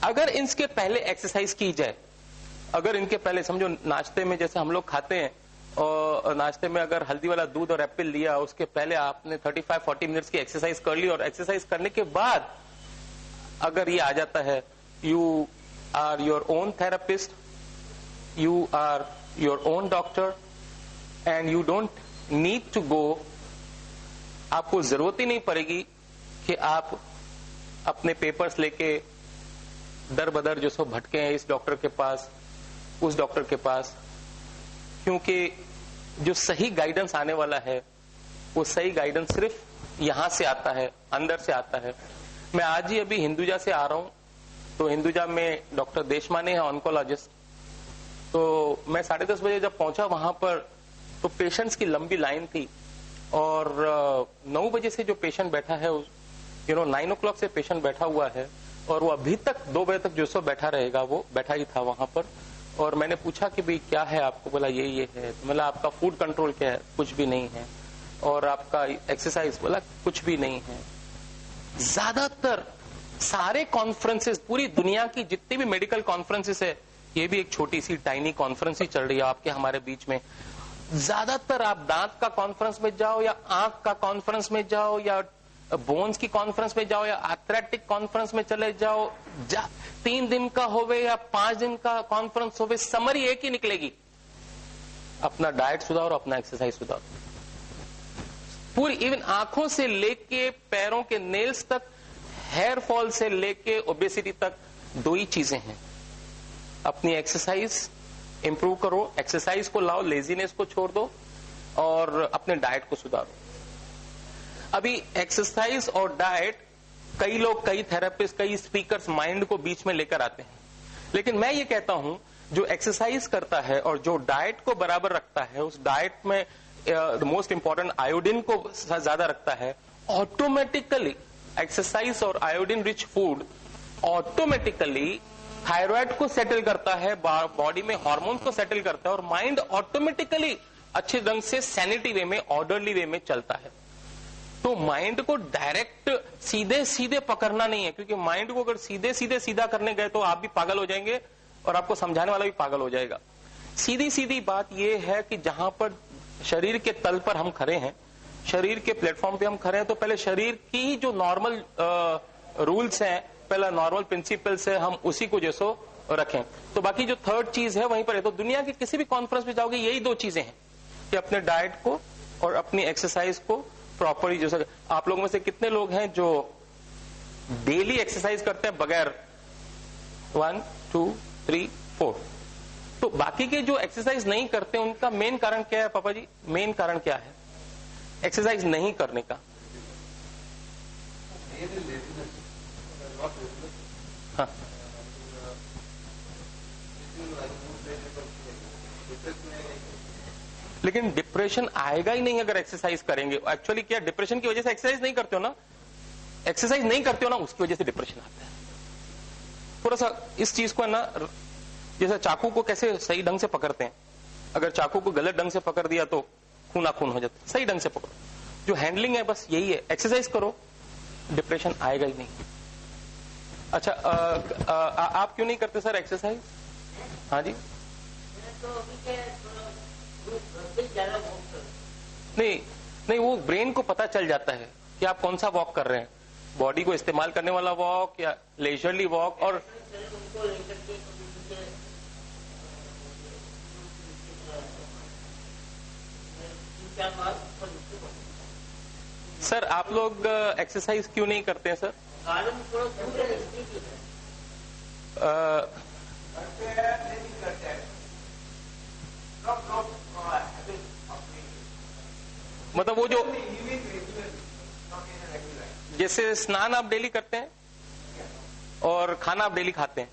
अगर इनके पहले एक्सरसाइज की जाए, अगर इनके पहले समझो नाश्ते में जैसे हम लोग खाते हैं, और नाश्ते में अगर हल्दी वाला दूध और एप्पल लिया, उसके पहले आपने 35-40 मिनट्स की एक्सरसाइज कर ली, और एक्सरसाइज करने के बाद अगर ये आ जाता है, you are your own therapist, you are your own doctor, and you don't need to go, आपको जरूरत ही नहीं पड़ेगी कि आप अपने पेपर्स लेके दर बदर जो सो भटके हैं इस डॉक्टर के पास, उस डॉक्टर के पास, क्योंकि जो सही गाइडेंस आने वाला है वो सही गाइडेंस सिर्फ यहां से आता है, अंदर से आता है। मैं आज ही अभी हिंदुजा से आ रहा हूं, तो हिंदुजा में डॉक्टर देशमाने हैं ऑन्कोलॉजिस्ट, तो मैं 10:30 बजे जब पहुंचा वहां पर तो पेशेंट्स की लंबी लाइन थी, और 9 बजे से जो पेशेंट बैठा है, 9 o'clock से पेशेंट बैठा हुआ है, और वो अभी तक 2 बजे तक जो सो बैठा रहेगा, वो बैठा ही था वहां पर। और मैंने पूछा कि भाई क्या है आपको, बोला ये है। तो बोला आपका फूड कंट्रोल क्या है, कुछ भी नहीं है, और आपका एक्सरसाइज, बोला कुछ भी नहीं है। ज्यादातर सारे कॉन्फ्रेंसेस, पूरी दुनिया की जितनी भी मेडिकल कॉन्फ्रेंसेस है, ये भी एक छोटी सी टाइनी कॉन्फ्रेंस ही चल रही है आपके हमारे बीच में। ज्यादातर आप दांत का कॉन्फ्रेंस में जाओ, या आंख का कॉन्फ्रेंस में जाओ, या बोन्स की कॉन्फ्रेंस में जाओ, या आर्थराइटिक कॉन्फ्रेंस में चले जाओ, 3 दिन का होवे या 5 दिन का कॉन्फ्रेंस होवे, समरी एक ही निकलेगी, अपना डाइट सुधारो, अपना एक्सरसाइज सुधारो। पूरी, इवन आंखों से लेके पैरों के नेल्स तक, हेयर फॉल से लेके ओबेसिटी तक, 2 ही चीजें हैं। अपनी एक्सरसाइज इंप्रूव करो, एक्सरसाइज को लाओ, लेजीनेस को छोड़ दो, और अपने डाइट को सुधारो। अभी एक्सरसाइज और डाइट, कई लोग, कई थेरेपिस्ट, कई स्पीकर्स माइंड को बीच में लेकर आते हैं, लेकिन मैं ये कहता हूं जो एक्सरसाइज करता है और जो डाइट को बराबर रखता है, उस डाइट में मोस्ट इंपॉर्टेंट आयोडीन को ज्यादा रखता है, ऑटोमेटिकली एक्सरसाइज और iodine rich food automatically thyroid को सेटल करता है, बॉडी में हार्मोन्स को सेटल करता है, और माइंड ऑटोमेटिकली अच्छे ढंग से सैनिटी वे में, ऑर्डरली वे में चलता है। तो माइंड को डायरेक्ट सीधे सीधे पकड़ना नहीं है, क्योंकि माइंड को अगर सीधे सीधे सीधा करने गए तो आप भी पागल हो जाएंगे और आपको समझाने वाला भी पागल हो जाएगा। सीधी सीधी बात यह है कि जहां पर शरीर के तल पर हम खड़े हैं, शरीर के प्लेटफॉर्म पे हम खड़े हैं, तो पहले शरीर की ही जो नॉर्मल रूल्स हैं, पहला नॉर्मल प्रिंसिपल्स है, हम उसी को जैसो रखें। तो बाकी जो थर्ड चीज है वहीं पर है। तो दुनिया के किसी भी कॉन्फ्रेंस में जाओगे, यही 2 चीजें हैं कि अपने डाइट को और अपनी एक्सरसाइज को प्रॉपरली, जैसे आप लोगों में से कितने लोग हैं जो डेली एक्सरसाइज करते हैं बगैर 1, 2, 3, 4? तो बाकी के जो एक्सरसाइज नहीं करते उनका मेन कारण क्या है पापा जी? मेन कारण क्या है एक्सरसाइज नहीं करने का? हाँ, लेकिन डिप्रेशन आएगा ही नहीं अगर एक्सरसाइज करेंगे। एक्चुअली क्या, डिप्रेशन की वजह से एक्सरसाइज नहीं करते हो ना, एक्सरसाइज नहीं करते हो ना, उसकी वजह से डिप्रेशन आता है। थोड़ा सा इस चीज को है ना, जैसे चाकू को कैसे सही ढंग से पकड़ते हैं, अगर चाकू को गलत ढंग से पकड़ दिया तो खूना खून हो जाता है। सही ढंग से पकड़ो, जो हैंडलिंग है बस यही है, एक्सरसाइज करो, डिप्रेशन आएगा ही नहीं। अच्छा, आप क्यों नहीं करते सर एक्सरसाइज? हाँ जी, नहीं, वो ब्रेन को पता चल जाता है कि आप कौन सा वॉक कर रहे हैं, बॉडी को इस्तेमाल करने वाला वॉक या लेजरली वॉक। और सर आप लोग एक्सरसाइज क्यों नहीं करते हैं सर? मतलब वो जो, जैसे स्नान आप डेली करते हैं और खाना आप डेली खाते हैं,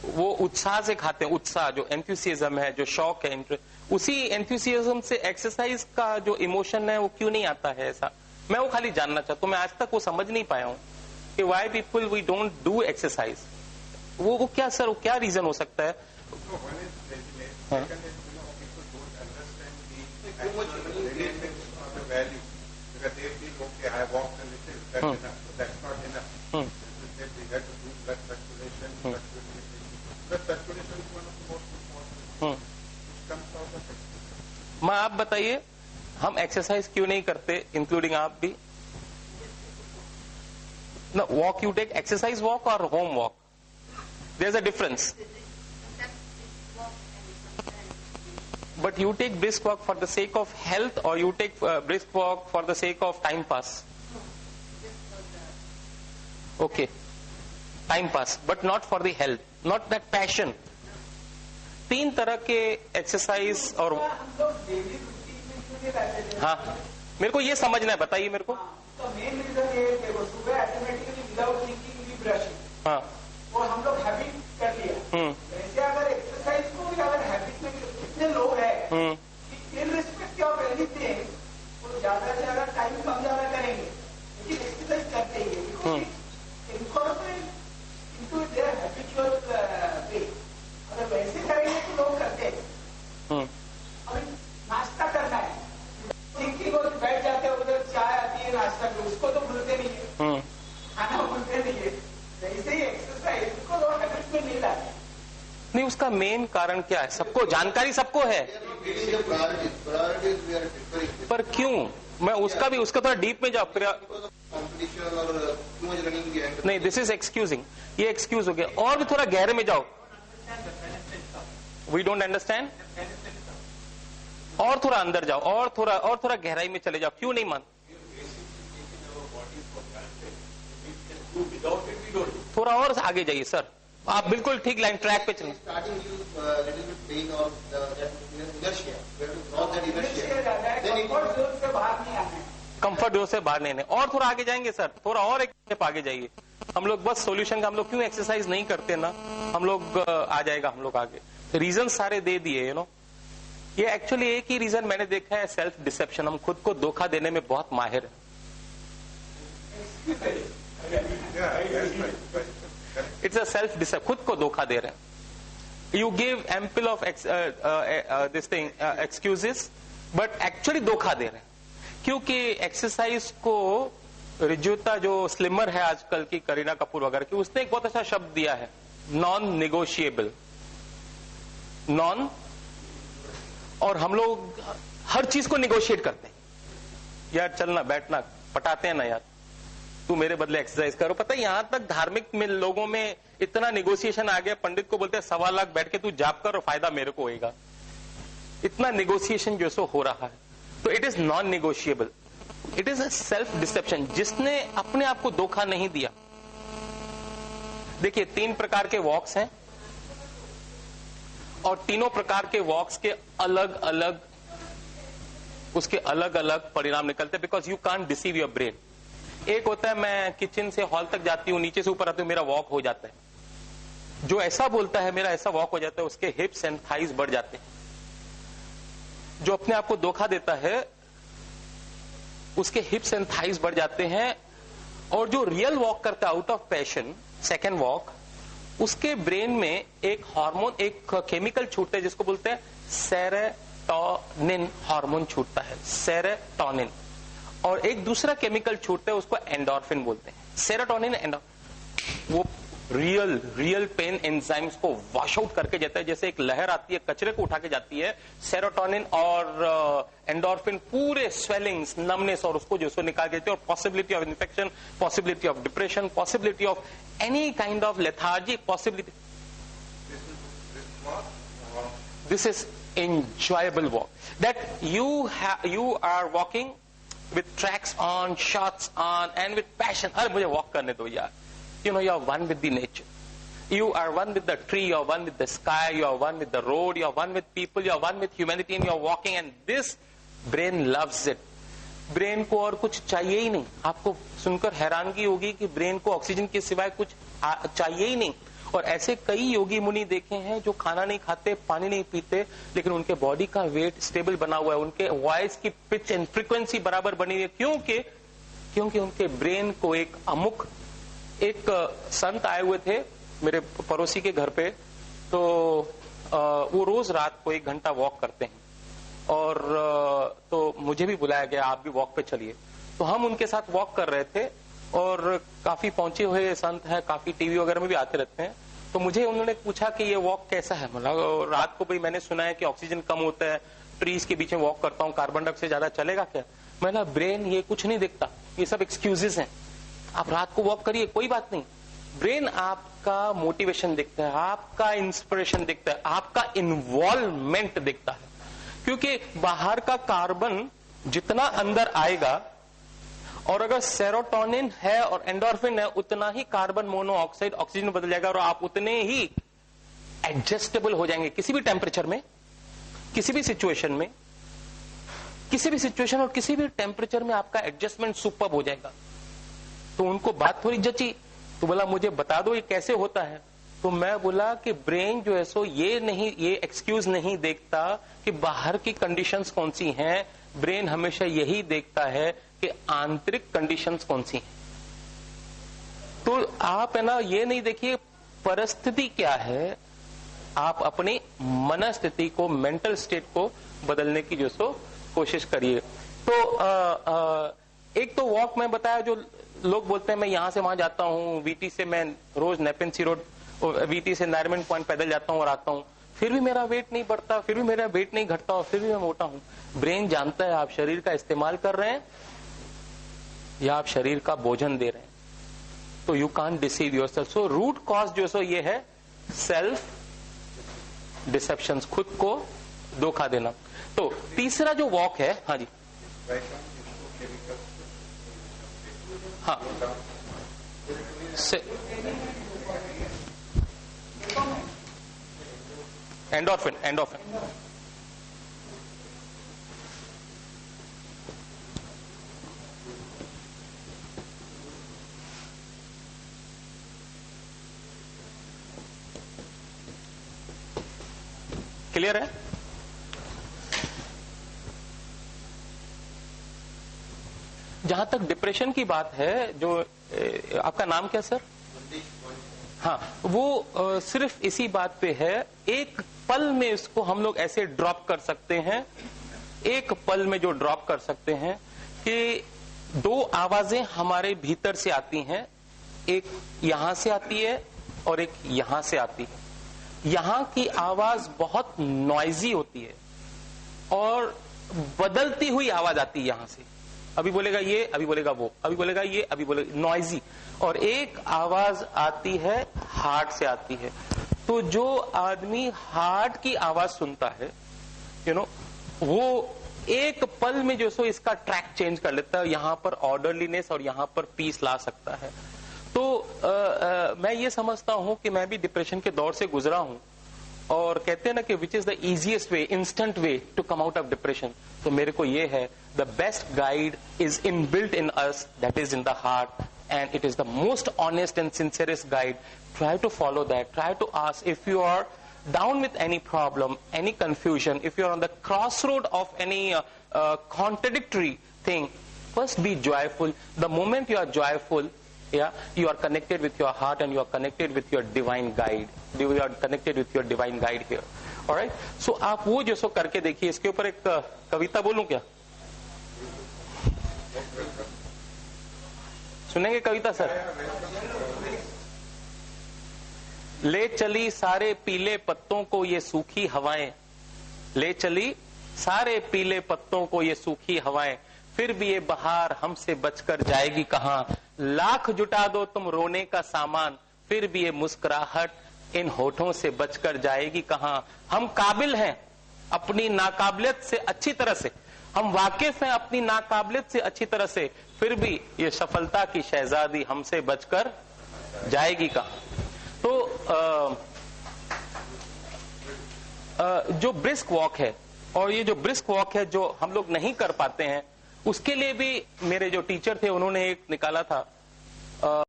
वो उत्साह से खाते हैं, उत्साह जो एंथुसियाज्म है, जो शौक है, उसी एंथुसियाज्म से एक्सरसाइज का जो इमोशन है वो क्यों नहीं आता है? ऐसा मैं वो खाली जानना चाहता हूं। मैं आज तक वो समझ नहीं पाया हूं कि why people we don't do exercise. वो क्या सर, वो क्या रीजन हो सकता है? हाँ? माँ आप बताइए, हम एक्सरसाइज क्यों नहीं करते, इंक्लूडिंग आप भी? No, walk you take exercise walk or home walk? There's a difference. But you take brisk walk for the sake of health, or you take brisk walk for the sake of time pass? Okay, time pass, but not for the health, not that passion. 3 तरह के exercise और हाँ मेरे को ये समझना है, बताइए मेरे को। तो मेन रीजन ये है कि सुबह automatically without thinking we brushing, हाँ वो हम लोग हैबिट कर लिया। वैसे अगर एक्सरसाइज को भी अगर हैबिट में कितने लोग हैं इन रिस्पेक्ट ऑफ एनीथिंग, वो ज्यादा से ज्यादा टाइम कम ज्यादा करेंगे लेकिन एक्सरसाइज करते ही है, इनकॉर्पोरेट इनटू देयर हैबिचुअल वे। अगर वैसे करेंगे तो लोग करते हैं। अभी नाश्ता करना है, थिंकिंग और बैठ जाते हैं, उधर चाय आती है नाश्ता में, उसको तो भूलते नहीं है, खाना भूलते नहीं है। वैसे ही एक्सरसाइज को लोग हैबिट में नहीं लाते। नहीं, उसका मेन कारण क्या है? सबको जानकारी सबको है, पर क्यों? मैं उसका थोड़ा डीप में जाओ। नहीं, दिस इज एक्सक्यूजिंग, ये एक्सक्यूज हो गया। और भी थोड़ा गहरे में जाओ। We don't understand. और थोड़ा अंदर जाओ, और थोड़ा गहराई में चले जाओ। क्यों नहीं मान? थोड़ा और आगे जाइए सर, आप बिल्कुल ठीक लाइन ट्रैक पे चलें। कंफर्ट जोन से बाहर नहीं आने। और थोड़ा आगे जाएंगे सर, थोड़ा और एक स्टेप आगे जाइए। हम लोग बस सॉल्यूशन का, हम लोग क्यों एक्सरसाइज नहीं करते ना, हम लोग आ जाएगा हम लोग आगे। रीजन सारे दे दिए, यू नो। ये एक्चुअली एक ही रीजन मैंने देखा है, सेल्फ डिसेप्शन। हम खुद को धोखा देने में बहुत माहिर है। इट्स अ सेल्फ डिसेप्शन, खुद को धोखा दे रहे हैं। You give ample of this thing excuses, but actually धोखा दे रहे हैं। क्योंकि एक्सरसाइज को रिजुता जो स्लिमर है आजकल की, करीना कपूर वगैरह की, उसने एक बहुत अच्छा शब्द दिया है, नॉन निगोशिएबल। नॉन, और हम लोग हर चीज को निगोशिएट करते हैं। यार चलना बैठना पटाते हैं ना यार, तू मेरे बदले एक्सरसाइज करो। पता है यहां तक धार्मिक में लोगों में इतना निगोशिएशन आ गया, पंडित को बोलते हैं 1.25 लाख बैठ के तू जाप कर और फायदा मेरे को होएगा। इतना निगोशिएशन जो सो हो रहा है। तो it is non negotiable, it is a self deception. जिसने अपने आप को धोखा नहीं दिया। देखिए 3 प्रकार के वॉक्स हैं, और तीनों प्रकार के वॉक्स के अलग अलग, उसके अलग अलग परिणाम निकलते हैं, because you can't deceive your brain. एक होता है मैं किचन से हॉल तक जाती हूँ, नीचे से ऊपर आती हूँ, मेरा वॉक हो जाता है। जो ऐसा बोलता है मेरा ऐसा वॉक हो जाता है, उसके हिप्स एंड थाइज बढ़ जाते हैं। जो अपने आप को धोखा देता है उसके हिप्स एंड थाइज बढ़ जाते हैं। और जो रियल वॉक करता है out of passion, second walk, उसके ब्रेन में एक हार्मोन, एक केमिकल छूटता है जिसको बोलते हैं सेरोटोनिन हार्मोन छूटता है, सेरोटोनिन। और एक दूसरा केमिकल छूटता है, उसको एंडोर्फिन बोलते हैं। सेरोटोनिन वो रियल पेन एंजाइम्स को वॉश आउट करके जाता है। जैसे एक लहर आती है कचरे को उठा के जाती है, सेरोटोनिन और एंडोर्फिन पूरे स्वेलिंग्स, नमनेस और उसको जो सो निकाल देते हैं। और possibility of infection, possibility of depression, possibility of any kind of lethargy, possibility. This is enjoyable walk, that you are walking with tracks on, shots on, and with passion. अरे मुझे walk करने दो यार। You know, you are one with the nature. You are one with the tree, you are one with the sky, you are one with the road, you are one with people, you are one with humanity, and you are walking, and this brain loves it. Brain को और कुछ चाहिए ही नहीं। आपको सुनकर हैरानगी होगी कि brain को ऑक्सीजन के सिवाय कुछ चाहिए ही नहीं। और ऐसे कई योगी मुनि देखे हैं जो खाना नहीं खाते, पानी नहीं पीते, लेकिन उनके बॉडी का वेट स्टेबल बना हुआ है, उनके वॉइस की पिच एंड फ्रीक्वेंसी बराबर बनी हुई है। क्योंकि उनके ब्रेन को एक अमुक, एक संत आए हुए थे मेरे पड़ोसी के घर पे, तो वो रोज रात को 1 घंटा वॉक करते हैं। और तो मुझे भी बुलाया गया, आप भी वॉक पे चलिए। तो हम उनके साथ वॉक कर रहे थे, और काफी पहुंचे हुए संत हैं, काफी टीवी वगैरह में भी आते रहते हैं। तो मुझे उन्होंने पूछा कि ये वॉक कैसा है, मतलब रात को भी मैंने सुना है कि ऑक्सीजन कम होता है, ट्रीज के बीच में वॉक करता हूँ, कार्बन डाइऑक्साइड ज्यादा चलेगा क्या? मैंने ब्रेन ये कुछ नहीं दिखता, ये सब एक्सक्यूजेस हैं, आप रात को वॉक करिए कोई बात नहीं। ब्रेन आपका मोटिवेशन दिखता है, आपका इंस्पिरेशन दिखता है, आपका इन्वॉल्वमेंट दिखता है, क्योंकि बाहर का कार्बन जितना अंदर आएगा और अगर सेरोटोनिन है और एंडोर्फिन है उतना ही कार्बन मोनोऑक्साइड ऑक्सीजन बदल जाएगा और आप उतने ही एडजस्टेबल हो जाएंगे किसी भी टेम्परेचर में, किसी भी सिचुएशन में, किसी भी सिचुएशन और किसी भी टेम्परेचर में आपका एडजस्टमेंट सुपर्ब हो जाएगा। तो उनको बात थोड़ी जची, तो बोला मुझे बता दो ये कैसे होता है। तो मैं बोला कि ब्रेन जो है सो ये एक्सक्यूज नहीं देखता कि बाहर की कंडीशंस कौन सी हैं, ब्रेन हमेशा यही देखता है कि आंतरिक कंडीशंस कौन सी हैं। तो आप है ना ये नहीं देखिए परिस्थिति क्या है, आप अपनी मनस्थिति को, मेंटल स्टेट को बदलने की जो सो कोशिश करिए। तो एक तो वॉक में बताया, जो लोग बोलते हैं मैं यहां से वहां जाता हूं, वीटी से मैं रोज नेपेन सी रोड, वीटी से नारिमन पॉइंट पैदल जाता हूं और आता हूं, फिर भी मेरा वेट नहीं बढ़ता, फिर भी मेरा वेट नहीं घटता और फिर भी मैं मोटा हूं। ब्रेन जानता है आप शरीर का इस्तेमाल कर रहे हैं या आप शरीर का भोजन दे रहे हैं, तो you can't deceive yourself. So root cause जो सो ये है सेल्फ डिसेप्शन, खुद को धोखा देना। तो तीसरा जो वॉक है, हाँ जी, हाँ एंडोर्फिन, एंडोर्फिन क्लियर है? जहां तक डिप्रेशन की बात है, जो आपका नाम क्या सर? हाँ, वो सिर्फ इसी बात पे है, एक पल में इसको हम लोग ऐसे ड्रॉप कर सकते हैं, एक पल में जो ड्रॉप कर सकते हैं कि दो आवाजें हमारे भीतर से आती हैं, एक यहां से आती है और एक यहां से आती है। यहां की आवाज बहुत नॉइजी होती है और बदलती हुई आवाज आती है यहां से, अभी बोलेगा ये, अभी बोलेगा वो, अभी बोलेगा ये, अभी बोलेगा, नॉइजी। और एक आवाज आती है हार्ट से आती है। तो जो आदमी हार्ट की आवाज सुनता है, वो एक पल में जो सो इसका ट्रैक चेंज कर लेता है, यहां पर ऑर्डरलीनेस और यहां पर पीस ला सकता है। तो मैं ये समझता हूं कि मैं भी डिप्रेशन के दौर से गुजरा हूं, और कहते हैं ना कि which is the easiest way, instant way to come out of depression. तो मेरे को ये है, the best guide is in built in us, that is in the heart, and it is the most honest and sincerest guide. Try to follow that. Try to ask if you are down with any problem, any confusion, if you are on the crossroad of any contradictory thing, first be joyful. The moment you are joyful, you are connected with your heart and you are connected with your divine guide. You are connected with your divine guide here. All right? So आप वो जो सो करके देखिए। इसके ऊपर एक कविता बोलूं क्या? सुनेंगे कविता सर? ले चली सारे पीले पत्तों को ये सूखी हवाएं, ले चली सारे पीले पत्तों को ये सूखी हवाएं, फिर भी ये बहार हमसे बचकर जाएगी कहां। लाख जुटा दो तुम रोने का सामान, फिर भी ये मुस्कुराहट इन होठों से बचकर जाएगी कहां। हम काबिल हैं अपनी नाकाबिलियत से अच्छी तरह से, हम वाकिफ हैं अपनी नाकाबिलियत से अच्छी तरह से, फिर भी ये सफलता की शहजादी हमसे बचकर जाएगी कहां। तो जो ब्रिस्क वॉक है, और ये जो ब्रिस्क वॉक है जो हम लोग नहीं कर पाते हैं, उसके लिए भी मेरे जो टीचर थे उन्होंने एक निकाला था,